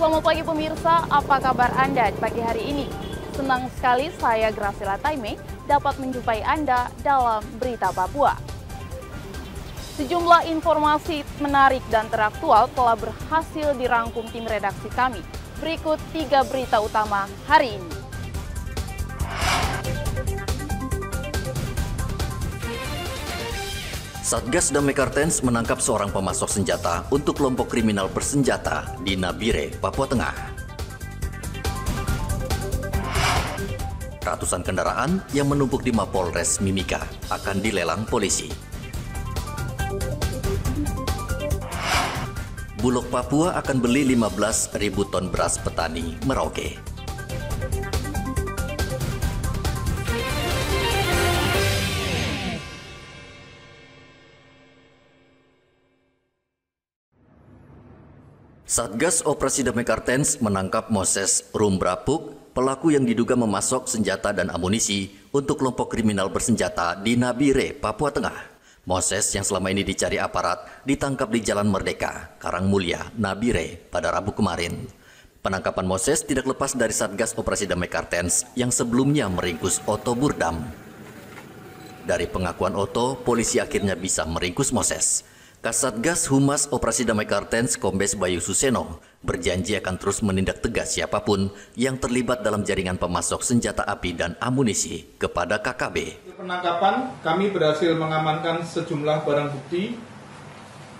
Selamat pagi pemirsa, apa kabar Anda di pagi hari ini? Senang sekali saya Graciela Taime dapat menjumpai Anda dalam Berita Papua. Sejumlah informasi menarik dan teraktual telah berhasil dirangkum tim redaksi kami. Berikut 3 berita utama hari ini. Satgas Damai Kartens menangkap seorang pemasok senjata untuk kelompok kriminal bersenjata di Nabire, Papua Tengah. Ratusan kendaraan yang menumpuk di Mapolres Mimika akan dilelang polisi. Bulog Papua akan beli 15.000 ton beras petani Merauke. Satgas Operasi Damai Kartens menangkap Moses Rumbrapuk, pelaku yang diduga memasok senjata dan amunisi untuk kelompok kriminal bersenjata di Nabire, Papua Tengah. Moses yang selama ini dicari aparat ditangkap di Jalan Merdeka, Karangmulia, Nabire pada Rabu kemarin. Penangkapan Moses tidak lepas dari Satgas Operasi Damai Kartens yang sebelumnya meringkus Otto Burdam. Dari pengakuan Otto, polisi akhirnya bisa meringkus Moses. Kasatgas Humas Operasi Damai Kartens Kombes Bayu Suseno berjanji akan terus menindak tegas siapapun yang terlibat dalam jaringan pemasok senjata api dan amunisi kepada KKB. Penangkapan kami berhasil mengamankan sejumlah barang bukti,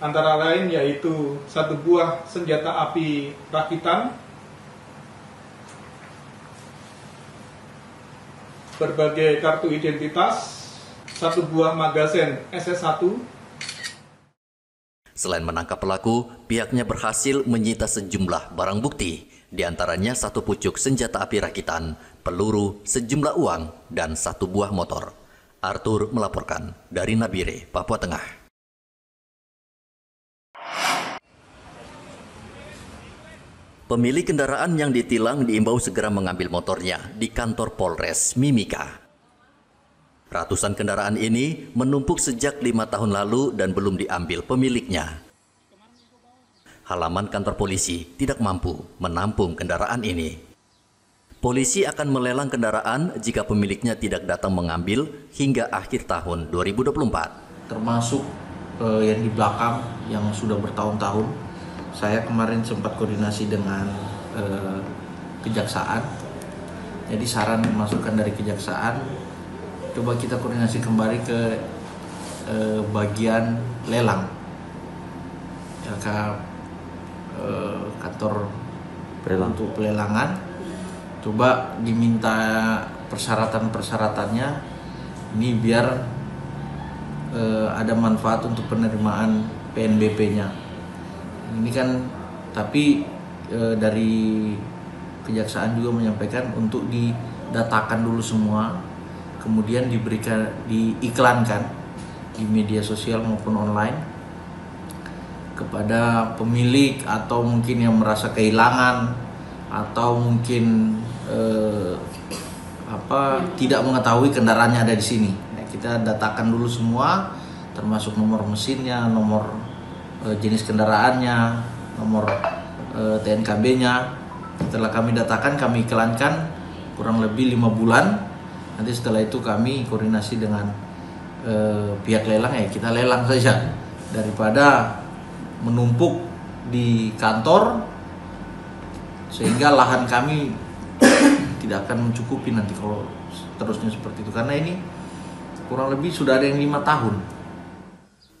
antara lain yaitu 1 buah senjata api rakitan, berbagai kartu identitas, 1 buah magazen SS1. Selain menangkap pelaku, pihaknya berhasil menyita sejumlah barang bukti, diantaranya 1 pucuk senjata api rakitan, peluru, sejumlah uang, dan 1 buah motor. Arthur melaporkan dari Nabire, Papua Tengah. Pemilik kendaraan yang ditilang diimbau segera mengambil motornya di kantor Polres Mimika. Ratusan kendaraan ini menumpuk sejak 5 tahun lalu dan belum diambil pemiliknya. Halaman kantor polisi tidak mampu menampung kendaraan ini. Polisi akan melelang kendaraan jika pemiliknya tidak datang mengambil hingga akhir tahun 2024. Termasuk yang di belakang yang sudah bertahun-tahun. Saya kemarin sempat koordinasi dengan kejaksaan. Jadi saran masukan dari kejaksaan, coba kita koordinasi kembali ke bagian lelang, ya, ke kantor untuk pelelangan. Coba diminta persyaratan-persyaratannya ini biar ada manfaat untuk penerimaan PNBP-nya. Ini kan, tapi dari kejaksaan juga menyampaikan untuk didatakan dulu semua, kemudian diiklankan di media sosial maupun online kepada pemilik atau mungkin yang merasa kehilangan atau mungkin tidak mengetahui kendaraannya ada di sini. Nah, kita datakan dulu semua, termasuk nomor mesinnya, nomor jenis kendaraannya, nomor TNKB-nya. Setelah kami datakan, kami iklankan kurang lebih 5 bulan. Nanti setelah itu kami koordinasi dengan pihak lelang, ya kita lelang saja daripada menumpuk di kantor sehingga lahan kami tidak akan mencukupi nanti kalau terusnya seperti itu, karena ini kurang lebih sudah ada yang 5 tahun.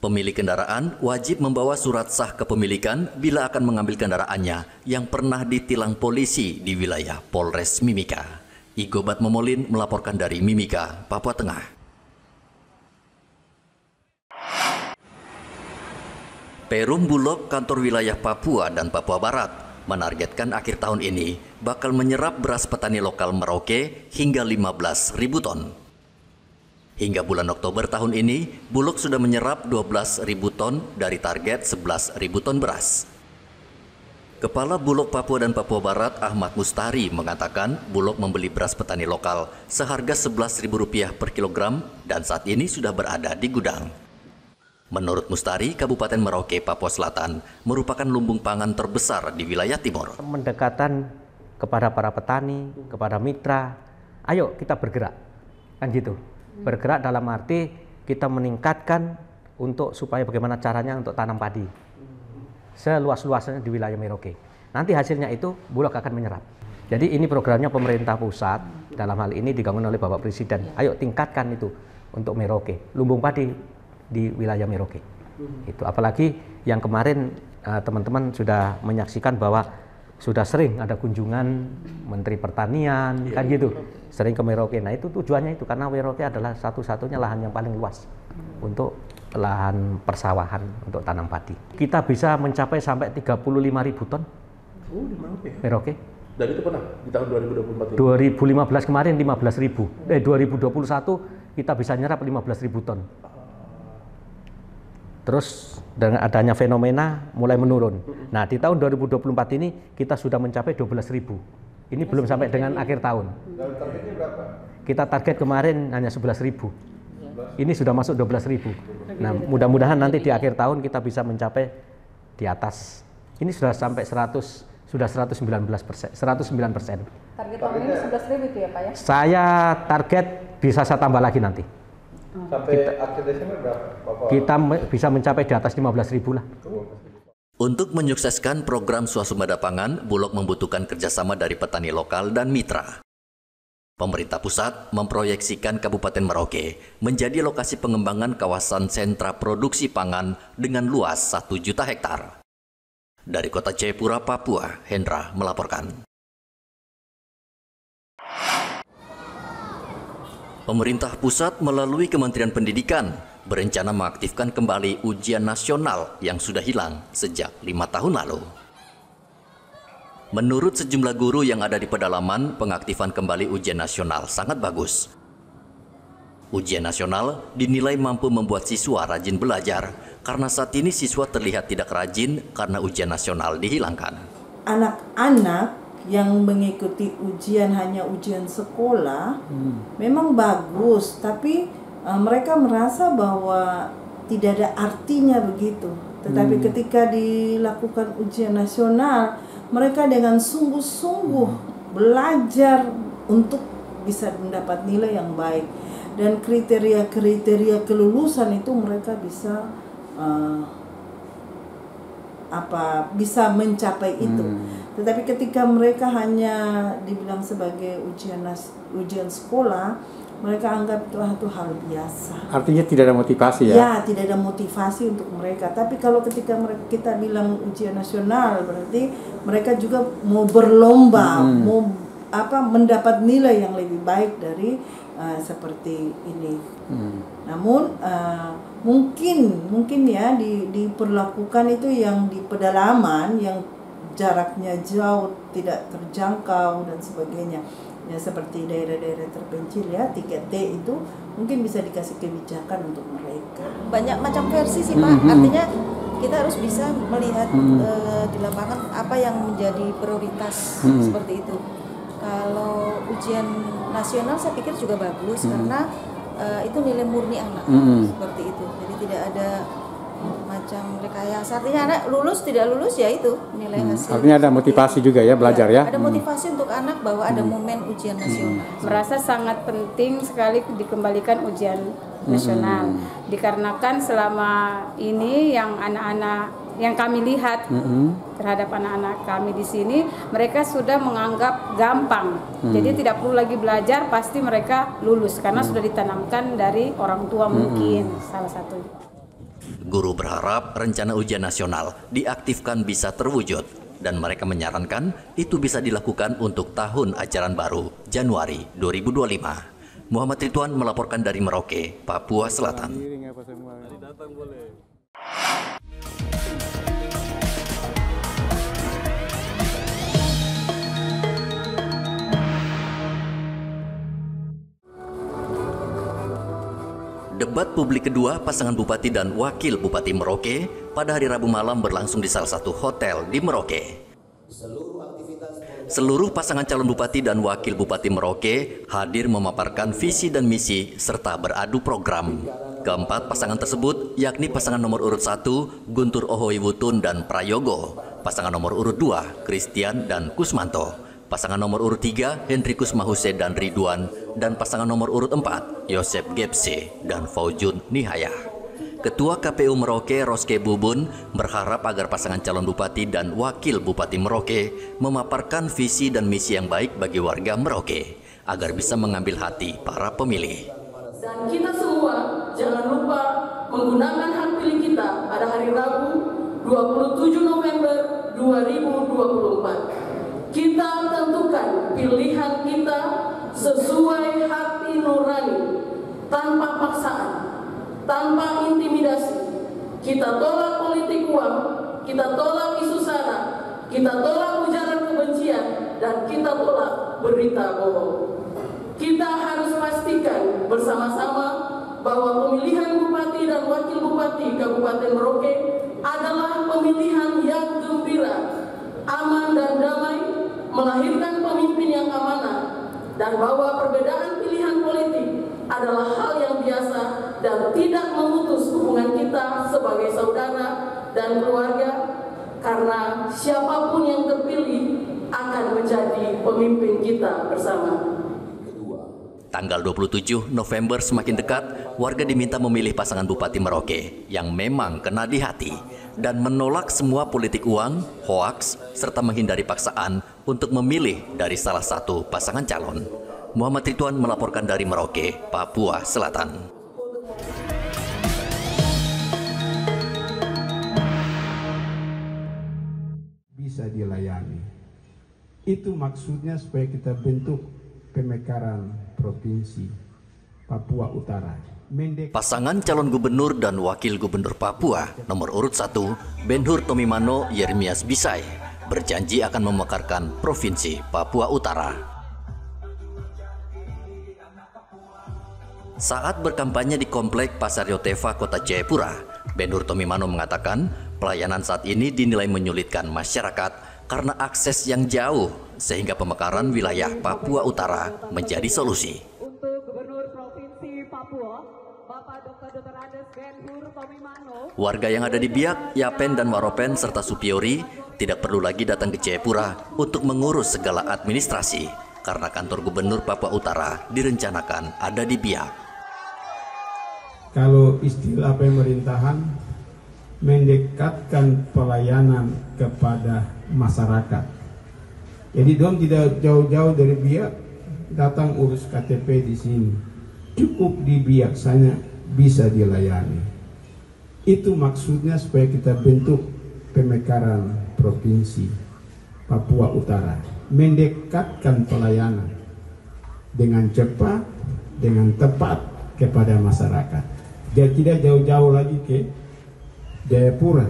Pemilik kendaraan wajib membawa surat sah kepemilikan bila akan mengambil kendaraannya yang pernah ditilang polisi di wilayah Polres Mimika. Igobat Momolin melaporkan dari Mimika, Papua Tengah. Perum Bulog kantor wilayah Papua dan Papua Barat menargetkan akhir tahun ini bakal menyerap beras petani lokal Merauke hingga 15.000 ton. Hingga bulan Oktober tahun ini, Bulog sudah menyerap 12.000 ton dari target 11.000 ton beras. Kepala Bulog Papua dan Papua Barat Ahmad Mustari mengatakan Bulog membeli beras petani lokal seharga Rp11.000 per kilogram dan saat ini sudah berada di gudang. Menurut Mustari, Kabupaten Merauke, Papua Selatan merupakan lumbung pangan terbesar di wilayah timur. Pendekatan kepada para petani, kepada mitra, ayo kita bergerak, kan gitu. Bergerak dalam arti kita meningkatkan untuk supaya bagaimana caranya untuk tanam padi seluas-luasnya di wilayah Merauke. Nanti hasilnya itu Bulog akan menyerap. Jadi ini programnya pemerintah pusat, dalam hal ini diganggu oleh Bapak Presiden. Ayo tingkatkan itu untuk Merauke, lumbung padi di wilayah Merauke. Itu apalagi yang kemarin teman-teman sudah menyaksikan bahwa sudah sering ada kunjungan Menteri Pertanian, kan gitu, sering ke Merauke. Nah itu tujuannya itu karena Merauke adalah satu-satunya lahan yang paling luas untuk lahan persawahan untuk tanam padi. Kita bisa mencapai sampai 35.000 ton. Oh, di Merauke. Dan itu pernah di tahun 2024 ini? 2015 kemarin 15.000. 2021 kita bisa nyerap 15.000 ton. Terus dengan adanya fenomena mulai menurun. Nah di tahun 2024 ini kita sudah mencapai 12.000. Ini belum sampai dengan akhir tahun. Dan targetnya berapa? Kita target kemarin hanya 11.000. Ini sudah masuk 12.000. Nah mudah-mudahan nanti di akhir tahun kita bisa mencapai di atas. Ini sudah sampai 119%. Target tahun ini 11.000 itu ya Pak ya? Saya target bisa saya tambah lagi nanti. Sampai akhir Desember berapa? Bapak? Kita bisa mencapai di atas 15.000 lah. Untuk menyukseskan program swasembada pangan, Bulog membutuhkan kerjasama dari petani lokal dan mitra. Pemerintah pusat memproyeksikan Kabupaten Merauke menjadi lokasi pengembangan kawasan sentra produksi pangan dengan luas 1 juta hektar. Dari Kota Jayapura, Papua, Hendra melaporkan. Pemerintah pusat melalui Kementerian Pendidikan berencana mengaktifkan kembali ujian nasional yang sudah hilang sejak 5 tahun lalu. Menurut sejumlah guru yang ada di pedalaman, pengaktifan kembali ujian nasional sangat bagus. Ujian nasional dinilai mampu membuat siswa rajin belajar karena saat ini siswa terlihat tidak rajin karena ujian nasional dihilangkan. Anak-anak yang mengikuti ujian hanya ujian sekolah memang bagus, tapi mereka merasa bahwa tidak ada artinya begitu. Tetapi ketika dilakukan ujian nasional, mereka dengan sungguh-sungguh belajar untuk bisa mendapat nilai yang baik, dan kriteria-kriteria kelulusan itu mereka bisa bisa mencapai itu. Tetapi ketika mereka hanya dibilang sebagai ujian sekolah, mereka anggap itu hal biasa. Artinya tidak ada motivasi ya? Ya, tidak ada motivasi untuk mereka. Tapi kalau ketika kita bilang ujian nasional, berarti mereka juga mau berlomba, mau mendapat nilai yang lebih baik dari seperti ini. Namun mungkin ya diperlakukan itu yang di pedalaman yang jaraknya jauh, tidak terjangkau dan sebagainya. Ya seperti daerah-daerah terpencil ya, 3T itu mungkin bisa dikasih kebijakan untuk mereka. Banyak macam versi sih Pak, artinya kita harus bisa melihat di lapangan apa yang menjadi prioritas seperti itu. Kalau ujian nasional saya pikir juga bagus karena itu nilai murni anak seperti itu. Jadi tidak ada macam rekayasa. Artinya anak lulus tidak lulus ya itu nilai hasil. Artinya ada motivasi juga ya belajar ya. Ada motivasi untuk anak bahwa ada momen ujian nasional. Merasa sangat penting sekali dikembalikan ujian nasional. Dikarenakan selama ini yang anak-anak yang kami lihat terhadap anak-anak kami di sini, mereka sudah menganggap gampang. Jadi tidak perlu lagi belajar, pasti mereka lulus karena sudah ditanamkan dari orang tua mungkin salah satunya. Guru berharap rencana ujian nasional diaktifkan bisa terwujud dan mereka menyarankan itu bisa dilakukan untuk tahun ajaran baru Januari 2025. Muhammad Ridwan melaporkan dari Merauke, Papua Selatan. Debat publik kedua pasangan Bupati dan Wakil Bupati Merauke pada hari Rabu malam berlangsung di salah satu hotel di Merauke. Seluruh pasangan calon Bupati dan Wakil Bupati Merauke hadir memaparkan visi dan misi serta beradu program. Keempat pasangan tersebut yakni pasangan nomor urut 1 Guntur Ohoiwutun dan Prayogo, pasangan nomor urut 2 Christian dan Kusmanto, pasangan nomor urut 3 Hendrikus Mahuse dan Ridwan, dan pasangan nomor urut 4 Yosep Gepse dan Faujun Nihaya. Ketua KPU Merauke Roske Bubun berharap agar pasangan calon bupati dan wakil bupati Merauke memaparkan visi dan misi yang baik bagi warga Merauke agar bisa mengambil hati para pemilih. Dan kita semua jangan lupa menggunakan hak pilih kita pada hari Rabu 27 November 2024. Kita tentukan pilihan kita sesuai hati nurani, tanpa paksaan, tanpa intimidasi. Kita tolak politik uang, kita tolak isu sara, kita tolak ujaran kebencian, dan kita tolak berita bohong. Kita harus pastikan bersama-sama bahwa pemilihan bupati dan wakil bupati Kabupaten Merauke adalah pemilihan yang gembira, aman dan damai, melahirkan pemimpin yang amanah, dan bahwa perbedaan pilihan politik adalah hal yang biasa dan tidak memutus hubungan kita sebagai saudara dan keluarga, karena siapapun yang terpilih akan menjadi pemimpin kita bersama. Tanggal 27 November semakin dekat, warga diminta memilih pasangan Bupati Merauke yang memang kena di hati dan menolak semua politik uang, hoaks, serta menghindari paksaan untuk memilih dari salah satu pasangan calon. Muhammad Ridwan melaporkan dari Merauke, Papua Selatan. Bisa dilayani. Itu maksudnya supaya kita bentuk pemekaran Provinsi Papua Utara. Pasangan calon gubernur dan wakil gubernur Papua nomor urut 1 Benhur Tomimano Yeremias Bisai berjanji akan memekarkan Provinsi Papua Utara. Saat berkampanye di Komplek Pasar Yotefa, Kota Jayapura, Benhur Tomimano mengatakan pelayanan saat ini dinilai menyulitkan masyarakat karena akses yang jauh, sehingga pemekaran wilayah Papua Utara menjadi solusi. Untuk Gubernur Provinsi Papua, Bapak Dr. Andes Benhur Tomimano. Warga yang ada di Biak, Yapen, dan Waropen serta Supiori tidak perlu lagi datang ke Jayapura untuk mengurus segala administrasi, karena kantor Gubernur Papua Utara direncanakan ada di Biak. Kalau istilah pemerintahan, mendekatkan pelayanan kepada masyarakat. Jadi dong tidak jauh-jauh dari Biak datang urus KTP di sini. Cukup di Biak sana bisa dilayani. Itu maksudnya supaya kita bentuk pemekaran Provinsi Papua Utara. Mendekatkan pelayanan dengan cepat, dengan tepat kepada masyarakat. Jadi tidak jauh-jauh lagi ke Jayapura,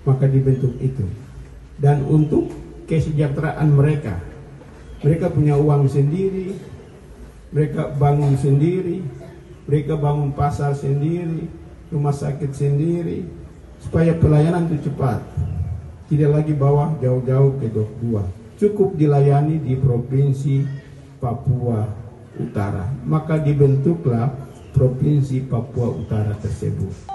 maka dibentuk itu. Dan untuk kesejahteraan mereka punya uang sendiri, mereka bangun sendiri, mereka bangun pasar sendiri, rumah sakit sendiri, supaya pelayanan itu cepat. Tidak lagi bawa jauh-jauh ke Dok 2. Cukup dilayani di Provinsi Papua Utara. Maka dibentuklah Provinsi Papua Utara tersebut.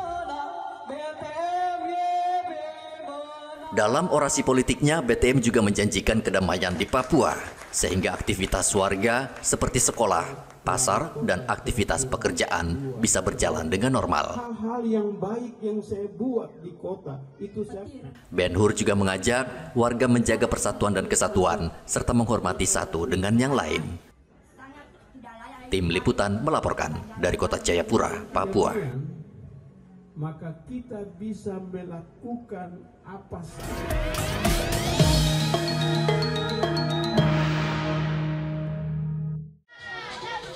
Dalam orasi politiknya, BTM juga menjanjikan kedamaian di Papua, sehingga aktivitas warga seperti sekolah, pasar, dan aktivitas pekerjaan bisa berjalan dengan normal. Hal-hal yang baik yang saya buat di kota, itu saya... Benhur juga mengajak warga menjaga persatuan dan kesatuan, serta menghormati satu dengan yang lain. Tim Liputan melaporkan dari Kota Jayapura, Papua. Maka kita bisa melakukan apa saja.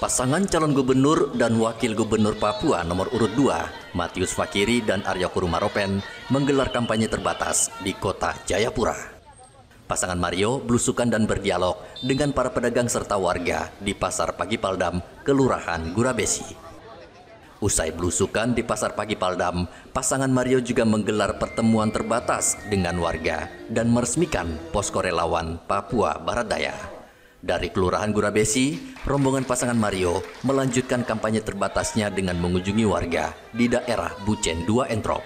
Pasangan calon gubernur dan wakil gubernur Papua nomor urut 2, Matius Fakiri dan Arya Kurumaropen menggelar kampanye terbatas di Kota Jayapura. Pasangan Mario belusukan dan berdialog dengan para pedagang serta warga di Pasar Pagi Paldam, Kelurahan Gurabesi. Usai belusukan di Pasar Pagi Paldam, pasangan Mario juga menggelar pertemuan terbatas dengan warga dan meresmikan posko relawan Papua Barat Daya. Dari Kelurahan Gurabesi, rombongan pasangan Mario melanjutkan kampanye terbatasnya dengan mengunjungi warga di daerah Bucen 2 Entrop.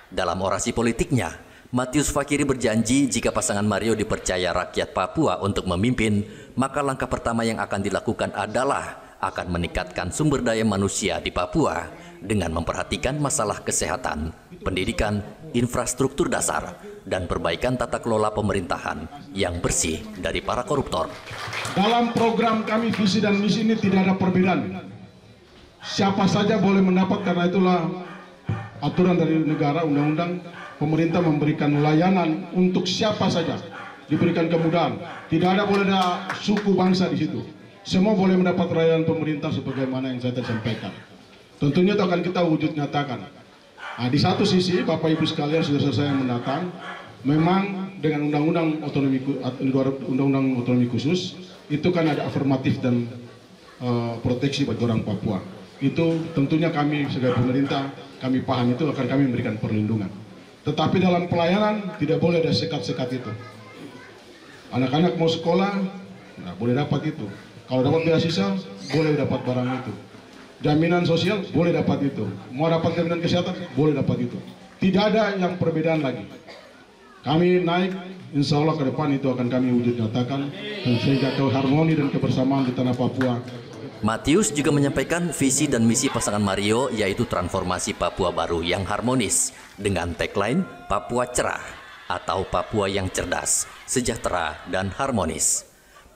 Dalam orasi politiknya, Matius Fakiri berjanji jika pasangan Mario dipercaya rakyat Papua untuk memimpin, maka langkah pertama yang akan dilakukan adalah akan meningkatkan sumber daya manusia di Papua dengan memperhatikan masalah kesehatan, pendidikan, infrastruktur dasar, dan perbaikan tata kelola pemerintahan yang bersih dari para koruptor. Dalam program kami visi dan misi ini tidak ada perbedaan. Siapa saja boleh mendapat, karena itulah aturan dari negara, undang-undang, pemerintah memberikan layanan untuk siapa saja, diberikan kemudahan. Tidak ada boleh ada suku bangsa di situ. Semua boleh mendapat layanan pemerintah sebagaimana yang saya tadi sampaikan. Tentunya itu akan kita wujud nyatakan. Nah, di satu sisi, Bapak Ibu sekalian, saudara-saudara yang mendatang, memang dengan undang-undang otonomi khusus, itu kan ada afirmatif dan proteksi bagi orang Papua. Itu tentunya kami sebagai pemerintah, kami paham itu akan kami memberikan perlindungan. Tetapi dalam pelayanan tidak boleh ada sekat-sekat itu. Anak-anak mau sekolah, nah, boleh dapat itu. Kalau dapat beasiswa, boleh dapat barang itu. Jaminan sosial, boleh dapat itu. Mau dapat jaminan kesehatan, boleh dapat itu. Tidak ada yang perbedaan lagi. Kami naik, insya Allah ke depan itu akan kami wujud nyatakan, sehingga harmoni dan kebersamaan di tanah Papua. Matius juga menyampaikan visi dan misi pasangan Mario, yaitu transformasi Papua baru yang harmonis dengan tagline Papua Cerah atau Papua yang cerdas, sejahtera, dan harmonis.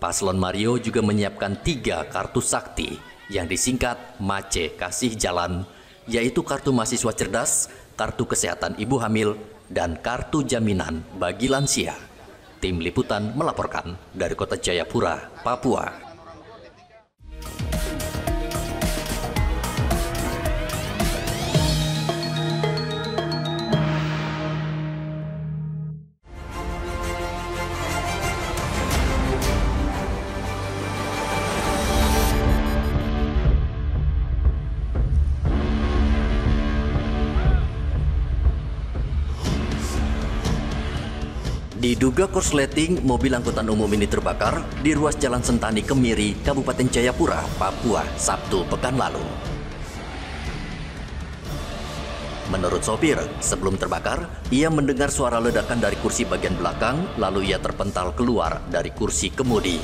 Paslon Mario juga menyiapkan 3 kartu sakti yang disingkat MACE Kasih Jalan, yaitu kartu mahasiswa cerdas, kartu kesehatan ibu hamil, dan kartu jaminan bagi lansia. Tim Liputan melaporkan dari Kota Jayapura, Papua. Diduga korsleting, mobil angkutan umum ini terbakar di ruas Jalan Sentani Kemiri, Kabupaten Jayapura, Papua, Sabtu pekan lalu. Menurut sopir, sebelum terbakar, ia mendengar suara ledakan dari kursi bagian belakang, lalu ia terpental keluar dari kursi kemudi.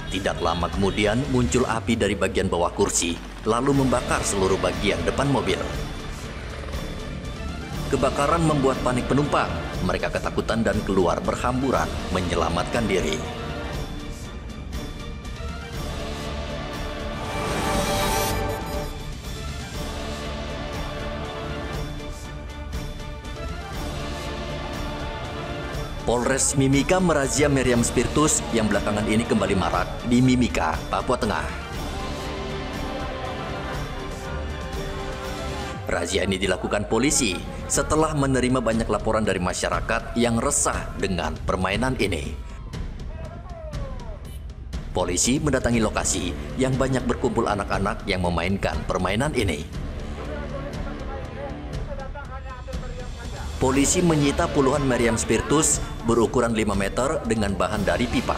Tidak lama kemudian muncul api dari bagian bawah kursi, lalu membakar seluruh bagian depan mobil. Kebakaran membuat panik penumpang. Mereka ketakutan dan keluar berhamburan menyelamatkan diri. Polres Mimika merazia meriam spiritus yang belakangan ini kembali marak di Mimika, Papua Tengah. Razia ini dilakukan polisi setelah menerima banyak laporan dari masyarakat yang resah dengan permainan ini. Polisi mendatangi lokasi yang banyak berkumpul anak-anak yang memainkan permainan ini. Polisi menyita puluhan meriam spiritus berukuran 5 meter dengan bahan dari pipa.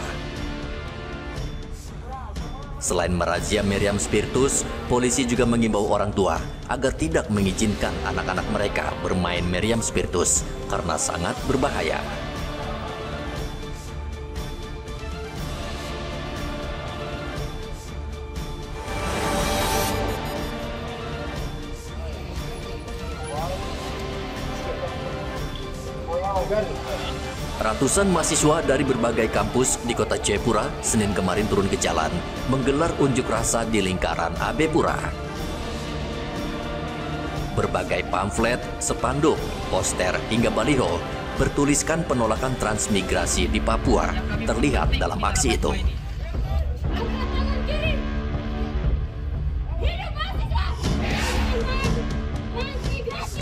Selain merazia meriam spiritus, polisi juga mengimbau orang tua agar tidak mengizinkan anak-anak mereka bermain meriam spiritus karena sangat berbahaya. Ratusan mahasiswa dari berbagai kampus di Kota Jayapura Senin kemarin turun ke jalan menggelar unjuk rasa di lingkaran AB Pura. Berbagai pamflet, spanduk, poster hingga baliho bertuliskan penolakan transmigrasi di Papua terlihat dalam aksi itu.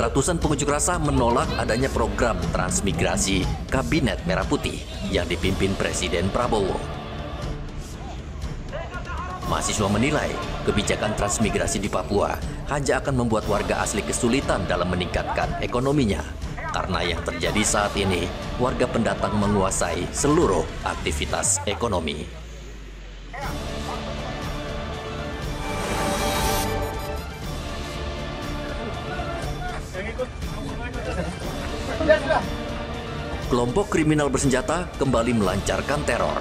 Ratusan pengunjuk rasa menolak adanya program transmigrasi Kabinet Merah Putih yang dipimpin Presiden Prabowo. Mahasiswa menilai kebijakan transmigrasi di Papua hanya akan membuat warga asli kesulitan dalam meningkatkan ekonominya. Karena yang terjadi saat ini, warga pendatang menguasai seluruh aktivitas ekonomi. Kelompok kriminal bersenjata kembali melancarkan teror.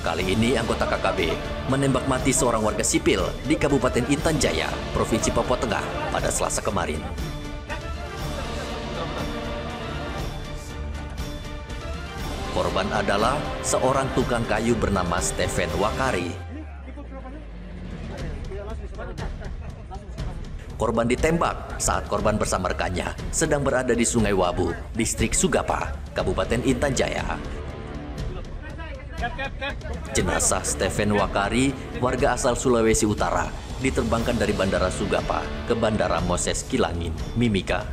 Kali ini anggota KKB menembak mati seorang warga sipil di Kabupaten Intan Jaya, Provinsi Papua Tengah pada Selasa kemarin. Korban adalah seorang tukang kayu bernama Stephen Wakari. Korban ditembak saat korban bersama rekannya sedang berada di Sungai Wabu, Distrik Sugapa, Kabupaten Intan Jaya. Jenazah Stephen Wakari, warga asal Sulawesi Utara, diterbangkan dari Bandara Sugapa ke Bandara Moses Kilangin, Mimika.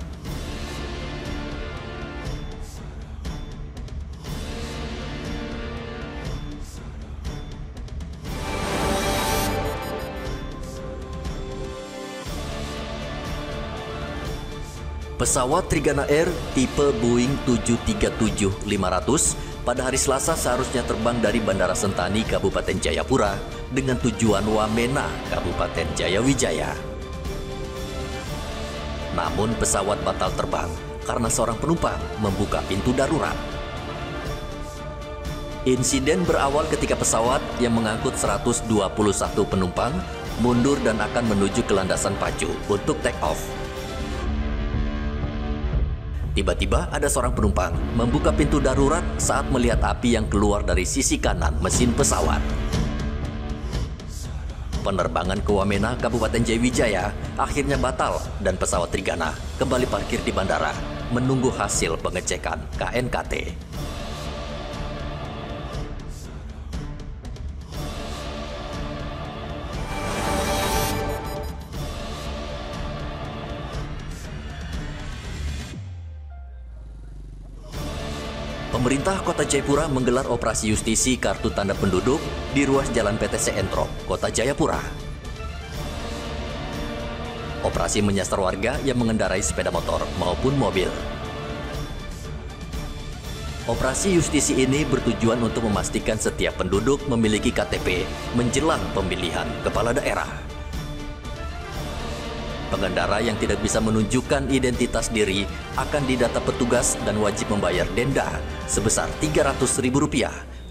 Pesawat Trigana Air tipe Boeing 737-500 pada hari Selasa seharusnya terbang dari Bandara Sentani, Kabupaten Jayapura dengan tujuan Wamena, Kabupaten Jayawijaya. Namun pesawat batal terbang karena seorang penumpang membuka pintu darurat. Insiden berawal ketika pesawat yang mengangkut 121 penumpang mundur dan akan menuju ke landasan pacu untuk take off. Tiba-tiba ada seorang penumpang membuka pintu darurat saat melihat api yang keluar dari sisi kanan mesin pesawat. Penerbangan ke Wamena, Kabupaten Jayawijaya akhirnya batal dan pesawat Trigana kembali parkir di bandara menunggu hasil pengecekan KNKT. Pemerintah Kota Jayapura menggelar operasi justisi kartu tanda penduduk di ruas Jalan PTC Entro, Kota Jayapura. Operasi menyasar warga yang mengendarai sepeda motor maupun mobil. Operasi justisi ini bertujuan untuk memastikan setiap penduduk memiliki KTP menjelang pemilihan kepala daerah. Pengendara yang tidak bisa menunjukkan identitas diri akan didata petugas dan wajib membayar denda sebesar Rp300.000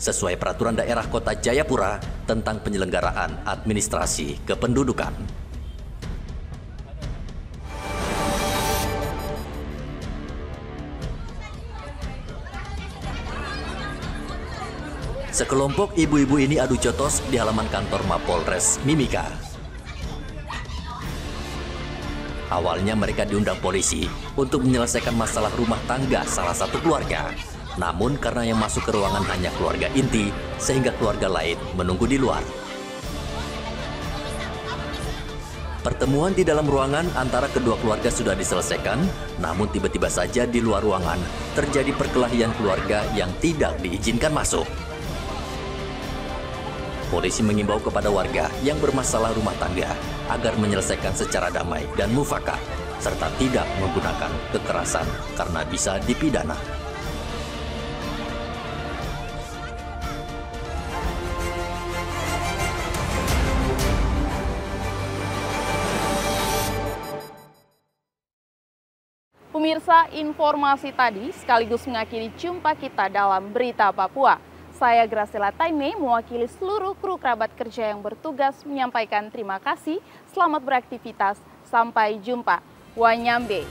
sesuai Peraturan Daerah Kota Jayapura tentang penyelenggaraan administrasi kependudukan. Sekelompok ibu-ibu ini adu jotos di halaman kantor Mapolres Mimika. Awalnya mereka diundang polisi untuk menyelesaikan masalah rumah tangga salah satu keluarga. Namun karena yang masuk ke ruangan hanya keluarga inti, sehingga keluarga lain menunggu di luar. Pertemuan di dalam ruangan antara kedua keluarga sudah diselesaikan, namun tiba-tiba saja di luar ruangan terjadi perkelahian keluarga yang tidak diizinkan masuk. Polisi mengimbau kepada warga yang bermasalah rumah tangga agar menyelesaikan secara damai dan mufakat, serta tidak menggunakan kekerasan karena bisa dipidana. Pemirsa, informasi tadi sekaligus mengakhiri jumpa kita dalam Berita Papua. Saya Graciela Taime mewakili seluruh kru kerabat kerja yang bertugas menyampaikan terima kasih, selamat beraktivitas, sampai jumpa. Wanyambe.